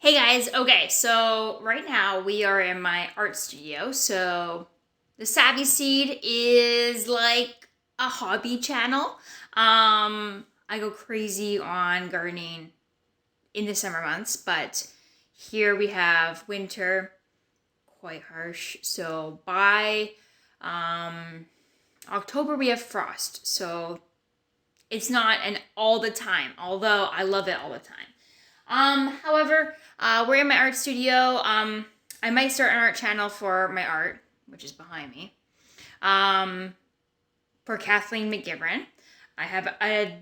Hey guys, okay, so right now we are in my art studio. So the Savvy Seed is like a hobby channel. I go crazy on gardening in the summer months, but here we have winter, quite harsh. So by October we have frost. So it's not an all the time, although I love it all the time. However, we're in my art studio. I might start an art channel for my art, which is behind me. For Kathleen McGivern. I have a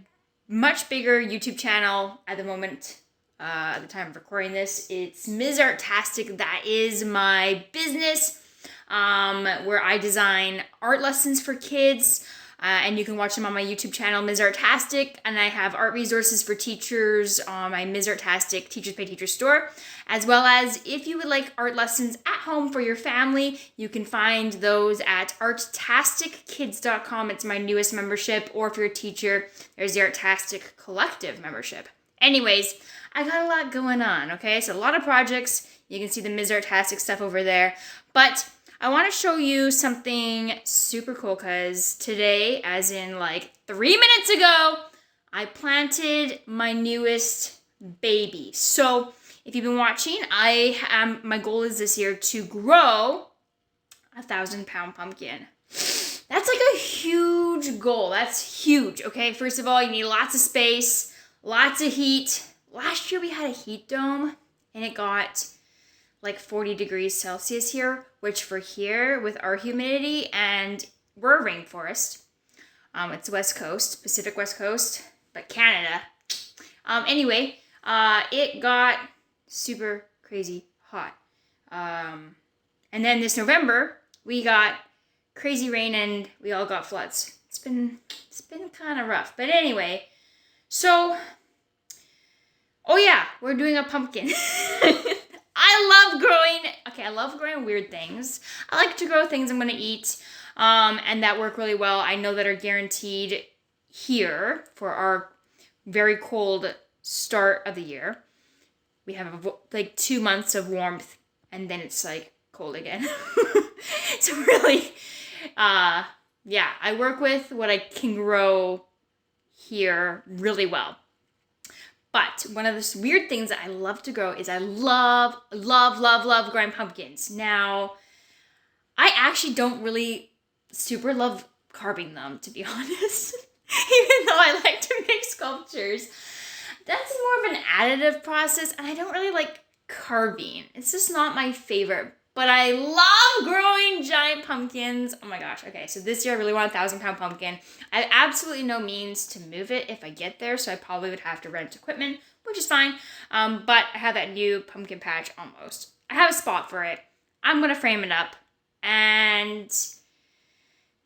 much bigger YouTube channel at the moment. At the time of recording this, it's Ms. Artastic. That is my business, where I design art lessons for kids. And you can watch them on my YouTube channel, Ms. Artastic. And I have art resources for teachers on my Ms. Artastic Teachers Pay Teachers store. As well as if you would like art lessons at home for your family, you can find those at artastickids.com. It's my newest membership. Or if you're a teacher, there's the Artastic Collective membership. Anyways, I got a lot going on, okay? So a lot of projects. You can see the Ms. Artastic stuff over there. But I want to show you something super cool because today, as in like 3 minutes ago, I planted my newest baby. So if you've been watching, my goal is this year to grow a 1,000-pound pumpkin. That's like a huge goal. That's huge, okay? First of all, you need lots of space, lots of heat. Last year we had a heat dome and it got like 40 degrees Celsius here, which for here with our humidity, and we're a rainforest. It's West Coast, Pacific West Coast, but Canada. Anyway, it got super crazy hot. And then this November, we got crazy rain and we all got floods. It's been kind of rough. But anyway, so, oh yeah, we're doing a pumpkin. I love growing weird things. I like to grow things I'm going to eat, and that work really well. I know that are guaranteed here for our very cold start of the year. We have like 2 months of warmth, and then it's like cold again. So really, yeah, I work with what I can grow here really well. But one of the weird things that I love to grow is I love growing pumpkins. Now, I actually don't really super love carving them, to be honest. Even though I like to make sculptures. That's more of an additive process, and I don't really like carving. It's just not my favorite. But I love growing giant pumpkins. Oh my gosh. Okay, so this year I really want a 1,000-pound pumpkin. I have absolutely no means to move it if I get there, so I probably would have to rent equipment, which is fine. But I have that new pumpkin patch almost. I have a spot for it. I'm going to frame it up, and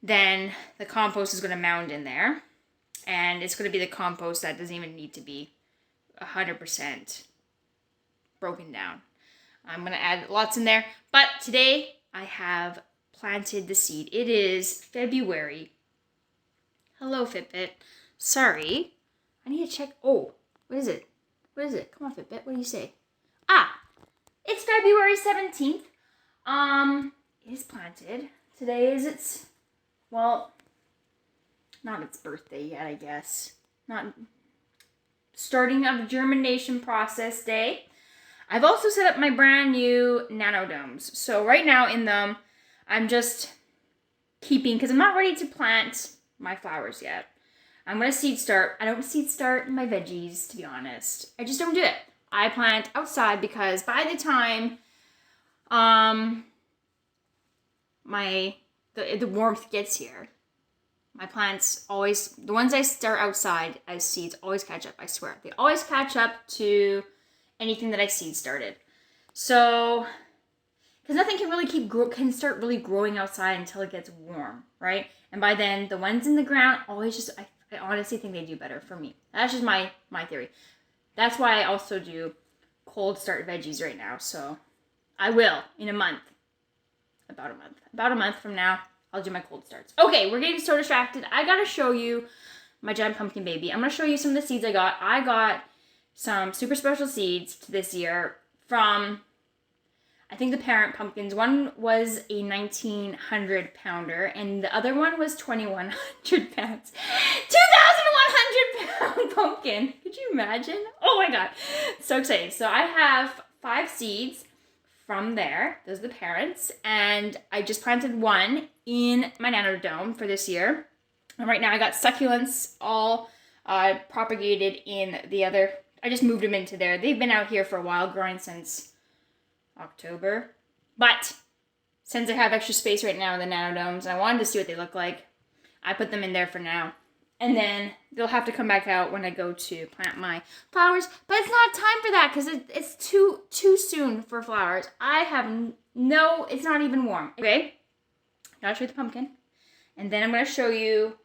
then the compost is going to mound in there. And it's going to be the compost that doesn't even need to be 100% broken down. I'm going to add lots in there. But today, I have planted the seed. It is February. Hello, Fitbit. Sorry. I need to check. Oh, what is it? What is it? Come on, Fitbit. What do you say? It's February 17th. It is planted. Today is its, well, not its birthday yet, I guess. Not starting of the germination process day. I've also set up my brand new nanodomes. So right now in them, I'm just keeping, because I'm not ready to plant my flowers yet. I'm going to seed start. I don't seed start my veggies, to be honest. I just don't do it. I plant outside because by the time the warmth gets here, my plants always, the ones I start outside as seeds always catch up, I swear. They always catch up to anything that I seed started. So, because nothing can really can start really growing outside until it gets warm, right? And by then, the ones in the ground always just, I honestly think they do better for me. That's just my theory. That's why I also do cold start veggies right now. So, I will in a month. About a month from now, I'll do my cold starts. Okay, we're getting so distracted. I gotta show you my giant pumpkin baby. I'm gonna show you some of the seeds I got. I got some super special seeds this year from, I think the parent pumpkins. One was a 1,900 pounder and the other one was 2,100 pounds. 2,100 pound pumpkin. Could you imagine? Oh my God. So exciting. So I have 5 seeds from there. Those are the parents. And I just planted one in my nano dome for this year. And right now I got succulents all propagated in the other. I just moved them into there. They've been out here for a while, growing since October. But since I have extra space right now in the nano domes and I wanted to see what they look like, I put them in there for now. And then they'll have to come back out when I go to plant my flowers. But it's not time for that because it's too soon for flowers. I have it's not even warm. Okay, I'll show you the pumpkin. And then I'm going to show you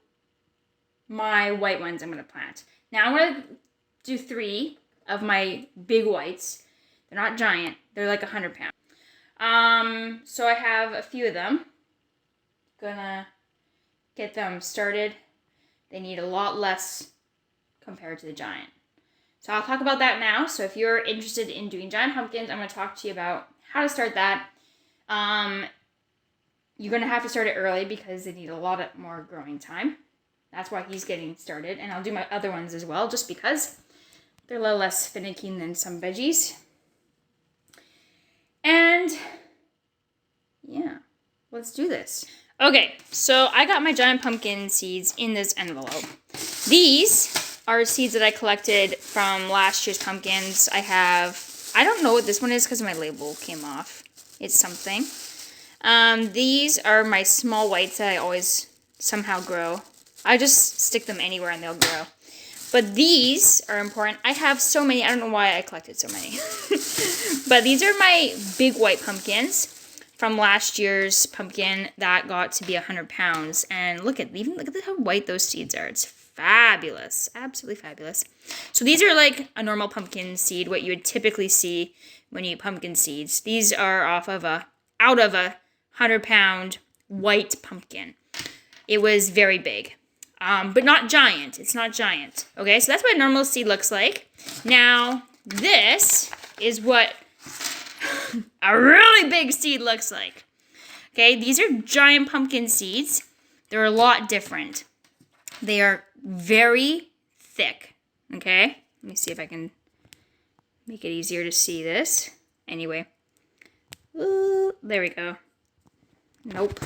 my white ones I'm going to plant. Now I'm going to do 3 of my big whites. They're not giant. They're like 100 pounds. So I have a few of them. Gonna get them started. They need a lot less compared to the giant. So I'll talk about that now. So if you're interested in doing giant pumpkins, I'm going to talk to you about how to start that. You're going to have to start it early because they need a lot more growing time. That's why he's getting started. And I'll do my other ones as well, just because they're a little less finicky than some veggies. And yeah, let's do this. Okay, so I got my giant pumpkin seeds in this envelope. These are seeds that I collected from last year's pumpkins. I don't know what this one is because my label came off. It's something. These are my small whites that I always somehow grow. I just stick them anywhere and they'll grow. But these are important. I have so many. I don't know why I collected so many. But these are my big white pumpkins from last year's pumpkin that got to be 100 pounds. And look at how white those seeds are. It's fabulous. Absolutely fabulous. So these are like a normal pumpkin seed, what you would typically see when you eat pumpkin seeds. These are out of a 100-pound white pumpkin. It was very big. But not giant. It's not giant. Okay, so that's what a normal seed looks like. Now, this is what a really big seed looks like. Okay, these are giant pumpkin seeds. They're a lot different. They are very thick. Okay, let me see if I can make it easier to see this. Anyway. Ooh, there we go. Nope.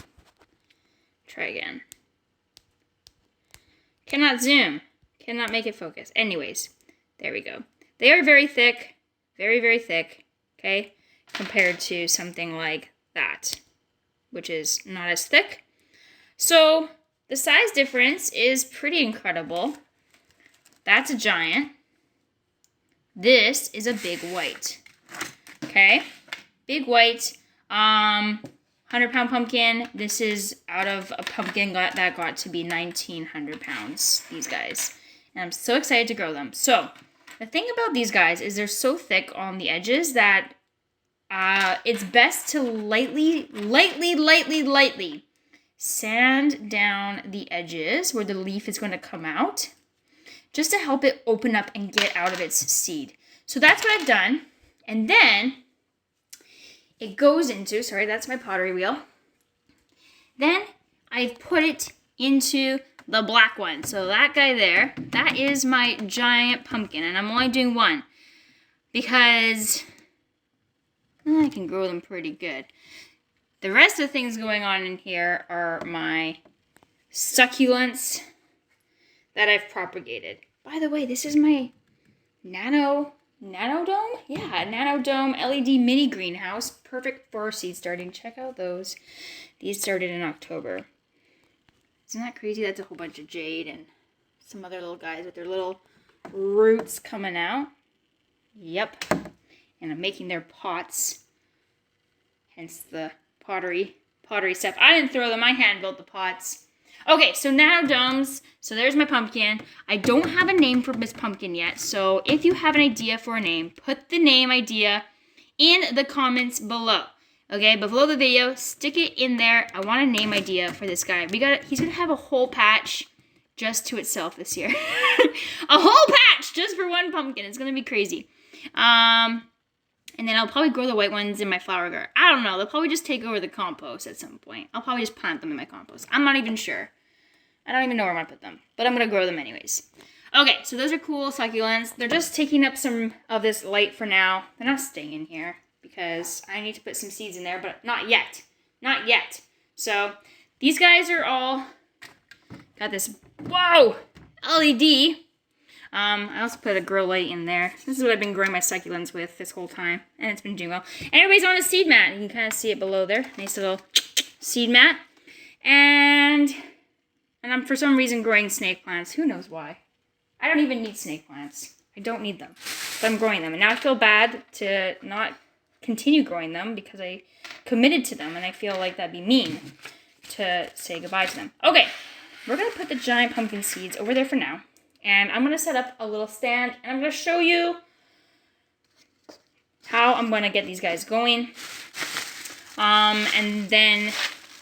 Try again. Cannot zoom. Cannot make it focus. Anyways, there we go. They are very thick. Very, very thick. Okay? Compared to something like that, which is not as thick. So, the size difference is pretty incredible. That's a giant. This is a big white. Okay? Big white. 100-pound pumpkin. This is out of a pumpkin that got to be 1,900 pounds, these guys. And I'm so excited to grow them. So, the thing about these guys is they're so thick on the edges that it's best to lightly sand down the edges where the leaf is going to come out, just to help it open up and get out of its seed. So that's what I've done. And then it goes into, sorry, that's my pottery wheel. Then I put it into the black one. So that guy there, that is my giant pumpkin. And I'm only doing one because I can grow them pretty good. The rest of the things going on in here are my succulents that I've propagated. By the way, this is my nano dome? Yeah, nano dome LED mini greenhouse. Perfect for seed starting. Check out those. These started in October. Isn't that crazy? That's a whole bunch of jade and some other little guys with their little roots coming out. Yep. And I'm making their pots. Hence the pottery stuff. I didn't throw them. I hand built the pots. Okay, so nano domes. So there's my pumpkin. I don't have a name for this pumpkin yet. So if you have an idea for a name, put the name idea in the comments below. Okay, below the video, stick it in there. I want a name idea for this guy. He's gonna have a whole patch just to itself this year. A whole patch just for one pumpkin. It's gonna be crazy. And then I'll probably grow the white ones in my flower garden. I don't know. They'll probably just take over the compost at some point. I'll probably just plant them in my compost. I'm not even sure. I don't even know where I'm going to put them. But I'm going to grow them anyways. Okay, so those are cool succulents. They're just taking up some of this light for now. They're not staying in here because I need to put some seeds in there, but not yet. Not yet. So these guys are all... Got this... Whoa! LED. I also put a grow light in there. This is what I've been growing my succulents with this whole time. And it's been doing well. And everybody's on a seed mat. You can kind of see it below there. Nice little seed mat. And I'm for some reason growing snake plants. Who knows why? I don't even need snake plants. I don't need them. But I'm growing them. And now I feel bad to not continue growing them because I committed to them. And I feel like that'd be mean to say goodbye to them. Okay. We're going to put the giant pumpkin seeds over there for now. And I'm going to set up a little stand, and I'm going to show you how I'm going to get these guys going. And then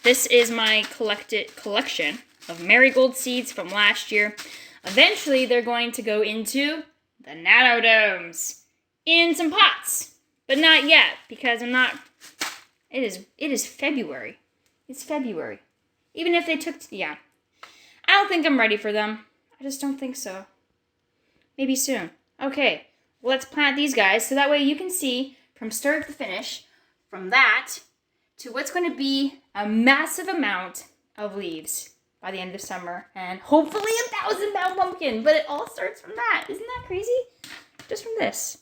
this is my collection of marigold seeds from last year. Eventually, they're going to go into the nanodomes in some pots. But not yet, because I'm not... It is February. It's February. Even if they took... Yeah. I don't think I'm ready for them. I just don't think so. Maybe soon. Okay, well, let's plant these guys so that way you can see from start to finish, from that to what's going to be a massive amount of leaves by the end of summer. And hopefully 1,000-pound pumpkin, but it all starts from that. Isn't that crazy? Just from this.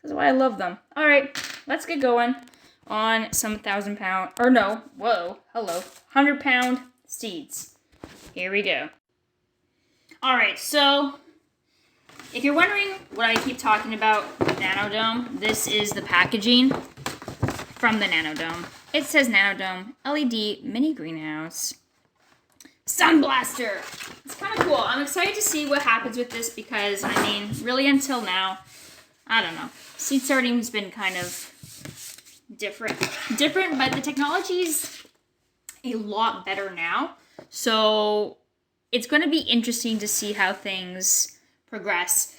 This is why I love them. All right, let's get going on some 1,000-pound, or no, whoa, hello, 100-pound seeds. Here we go. All right, so if you're wondering what I keep talking about with Nanodome, this is the packaging from the Nanodome. It says Nanodome LED Mini Greenhouse Sun Blaster. It's kind of cool. I'm excited to see what happens with this because, I mean, really until now, I don't know. Seed starting's been kind of different, but the technology's a lot better now. So it's going to be interesting to see how things progress,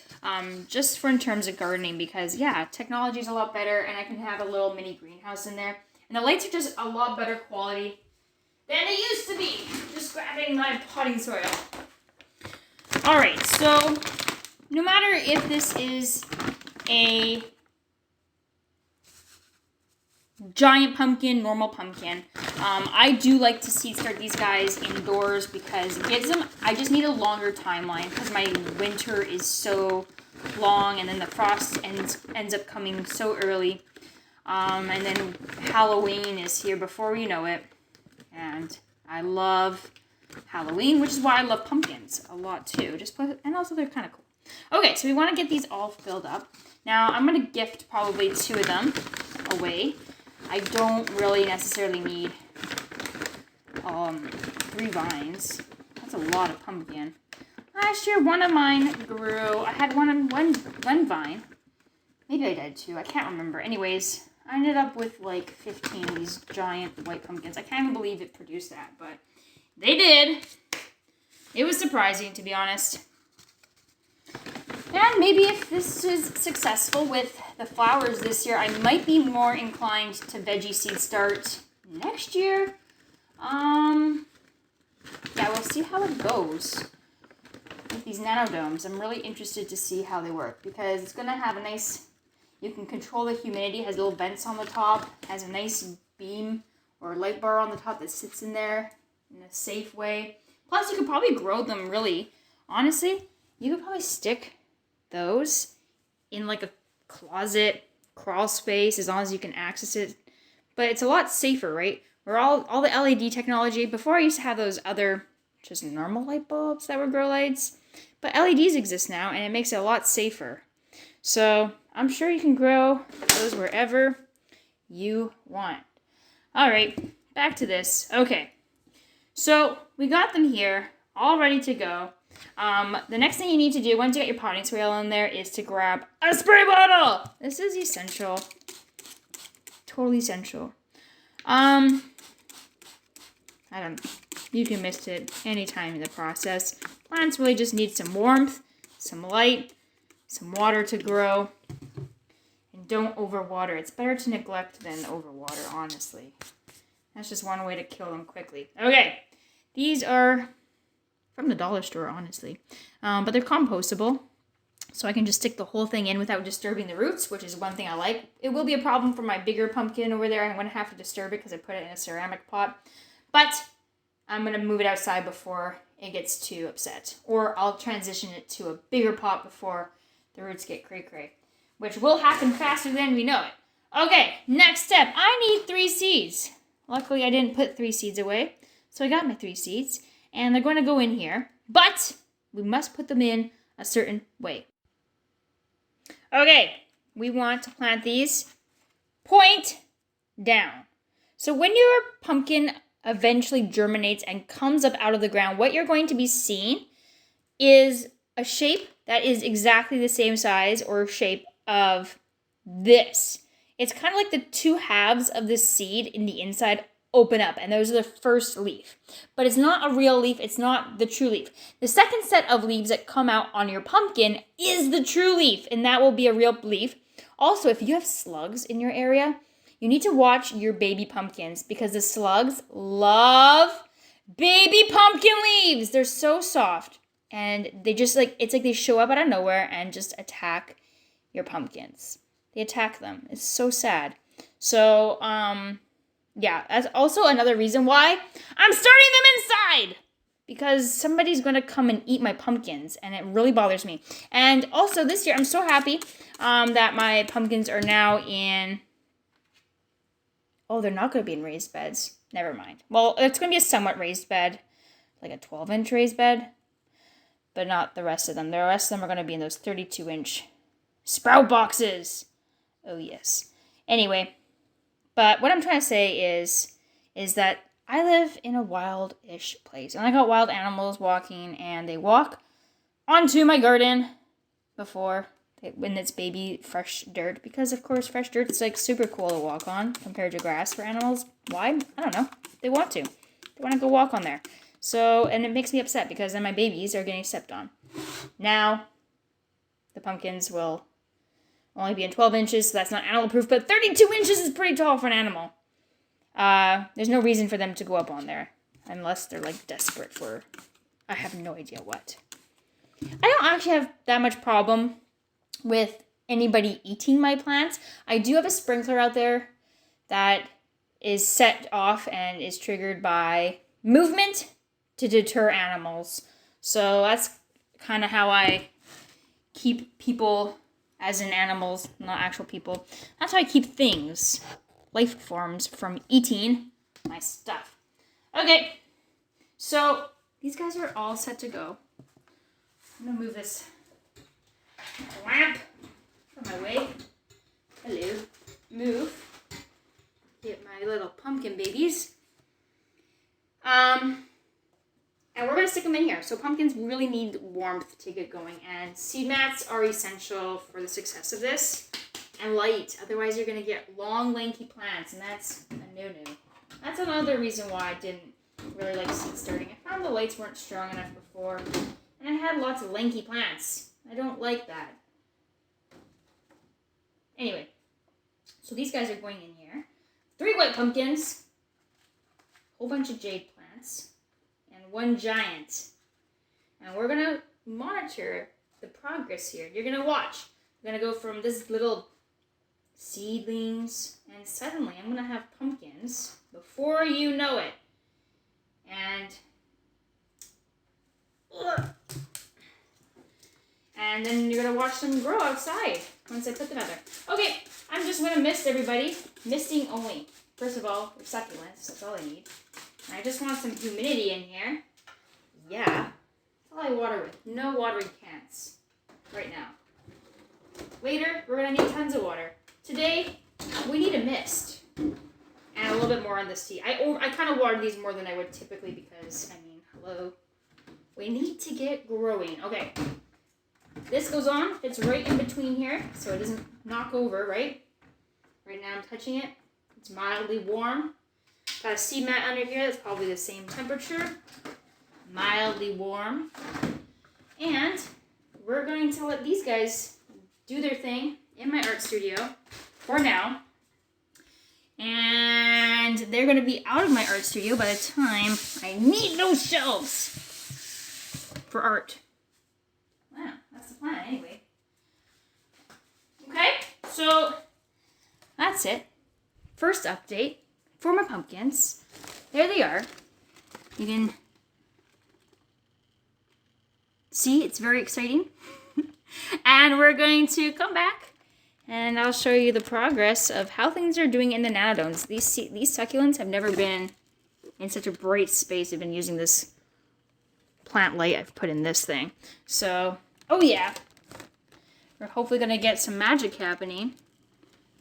just for in terms of gardening, because yeah, technology is a lot better, and I can have a little mini greenhouse in there, and the lights are just a lot better quality than they used to be. Just grabbing my potting soil. All right, so no matter if this is a giant pumpkin, normal pumpkin, I do like to seed start these guys indoors because it gives them, I just need a longer timeline because my winter is so long and then the frost ends up coming so early. And then Halloween is here before we know it. And I love Halloween, which is why I love pumpkins a lot too. And also they're kind of cool. Okay, so we want to get these all filled up. Now I'm going to gift probably 2 of them away. I don't really necessarily need 3 vines. That's a lot of pumpkin. Last year, one of mine grew. I had one vine. Maybe I did 2. I can't remember. Anyways, I ended up with like 15 of these giant white pumpkins. I can't even believe it produced that, but they did. It was surprising, to be honest. And maybe if this is successful with the flowers this year, I might be more inclined to veggie seed start next year. Yeah, we'll see how it goes with these nanodomes. I'm really interested to see how they work because it's going to have a nice, you can control the humidity, has little vents on the top, has a nice beam or light bar on the top that sits in there in a safe way. Plus, you could probably grow them really, honestly, you could probably stick those in like a closet crawl space as long as you can access it. But it's a lot safer, right? Where all the LED technology, before I used to have those other just normal light bulbs that were grow lights, but LEDs exist now and it makes it a lot safer. So I'm sure you can grow those wherever you want. All right, back to this. Okay, so we got them here all ready to go. The next thing you need to do once you get your potting soil in there is to grab a spray bottle. This is essential. Totally essential. I don't know. You can miss it anytime in the process. Plants really just need some warmth, some light, some water to grow. And don't overwater. It's better to neglect than overwater, honestly. That's just one way to kill them quickly. Okay, these are from the dollar store, honestly. But they're compostable. So I can just stick the whole thing in without disturbing the roots, which is one thing I like. It will be a problem for my bigger pumpkin over there. I'm going to have to disturb it because I put it in a ceramic pot. But I'm going to move it outside before it gets too upset. Or I'll transition it to a bigger pot before the roots get cray-cray. Which will happen faster than we know it. Okay, next step. I need 3 seeds. Luckily, I didn't put 3 seeds away. So I got my 3 seeds. And they're going to go in here. But we must put them in a certain way. Okay, we want to plant these point down. So when your pumpkin eventually germinates and comes up out of the ground, what you're going to be seeing is a shape that is exactly the same size or shape of this. It's kind of like the 2 halves of the seed in the inside open up, and those are the first leaf. But it's not a real leaf, it's not the true leaf. The second set of leaves that come out on your pumpkin is the true leaf, and that will be a real leaf. Also, if you have slugs in your area, you need to watch your baby pumpkins because the slugs love baby pumpkin leaves. They're so soft, and they just it's like they show up out of nowhere and just attack your pumpkins. They attack them. It's so sad. So, yeah, that's also another reason why I'm starting them inside. Because somebody's going to come and eat my pumpkins, and it really bothers me. And also this year, I'm so happy that my pumpkins are now in... Oh, they're not going to be in raised beds. Never mind. Well, it's going to be a somewhat raised bed, like a 12-inch raised bed, but not the rest of them. The rest of them are going to be in those 32-inch sprout boxes. Oh, yes. Anyway... But what I'm trying to say is that I live in a wild-ish place. And I got wild animals walking, and they walk onto my garden when it's baby fresh dirt. Because, of course, fresh dirt is, super cool to walk on compared to grass for animals. Why? I don't know. They want to. They want to go walk on there. So, and it makes me upset because then my babies are getting stepped on. Now, the pumpkins will... only be in 12 inches, so that's not animal proof, but 32 inches is pretty tall for an animal. There's no reason for them to go up on there, unless they're, desperate for, I have no idea what. I don't actually have that much problem with anybody eating my plants. I do have a sprinkler out there that is set off and is triggered by movement to deter animals. So that's kind of how I keep people... as in animals, not actual people. That's how I keep things, life forms, from eating my stuff. Okay, so these guys are all set to go. I'm gonna move this lamp from my way. Hello. Move. Get my little pumpkin babies. And we're going to stick them in here. So pumpkins really need warmth to get going. And seed mats are essential for the success of this. And light. Otherwise, you're going to get long, lanky plants. And that's a no-no. That's another reason why I didn't really like seed starting. I found the lights weren't strong enough before. And I had lots of lanky plants. I don't like that. Anyway. So these guys are going in here. 3 white pumpkins. A whole bunch of jade plants. 1 giant. And we're going to monitor the progress here. You're going to watch. I'm going to go from this little seedlings, and suddenly I'm going to have pumpkins before you know it. And then you're going to watch them grow outside once I put them out there. Okay, I'm just going to mist everybody. Misting only. First of all, they're succulents. That's all I need. I just want some humidity in here. Yeah. That's all I water with. No watering cans. Right now. Later, we're going to need tons of water. Today, we need a mist. And a little bit more on the seed. I kind of water these more than I would typically because, hello. We need to get growing. Okay. This goes on. It's right in between here, so it doesn't knock over, right? Right now I'm touching it. It's mildly warm. Got a seed mat under here that's probably the same temperature. Mildly warm. And we're going to let these guys do their thing in my art studio. for now. And they're going to be out of my art studio by the time I need those shelves for art. Wow, that's the plan anyway. Okay, so that's it. First update for my pumpkins. There they are. You can see it's very exciting. And we're going to come back and I'll show you the progress of how things are doing in the nanodomes. These succulents have never been in such a bright space. I've been using this plant light I've put in this thing. So, oh yeah. We're hopefully going to get some magic happening.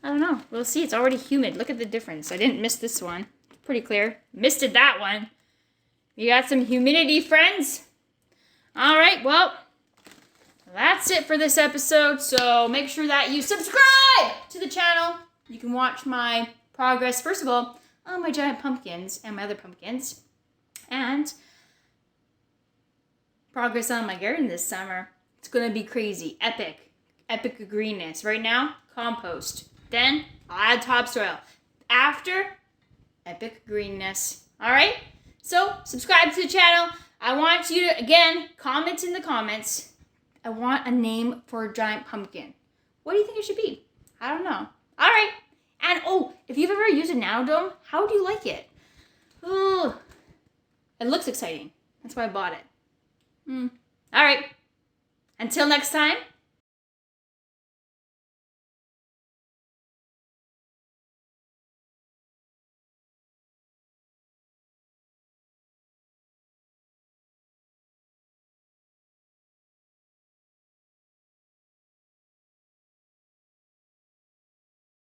I don't know. We'll see. It's already humid. Look at the difference. I didn't miss this one. Pretty clear. Missed it that one. You got some humidity, friends? All right, well, that's it for this episode. So make sure that you subscribe to the channel. You can watch my progress, first of all, on my giant pumpkins and my other pumpkins. And progress on my garden this summer. It's going to be crazy. Epic. Epic greenness. Right now, compost. Then, I'll add topsoil. After, epic greenness. All right? So, subscribe to the channel. I want you to, again, comment in the comments. I want a name for a giant pumpkin. What do you think it should be? I don't know. All right. And, oh, if you've ever used a nanodome, how do you like it? Ooh, it looks exciting. That's why I bought it. All right. Until next time.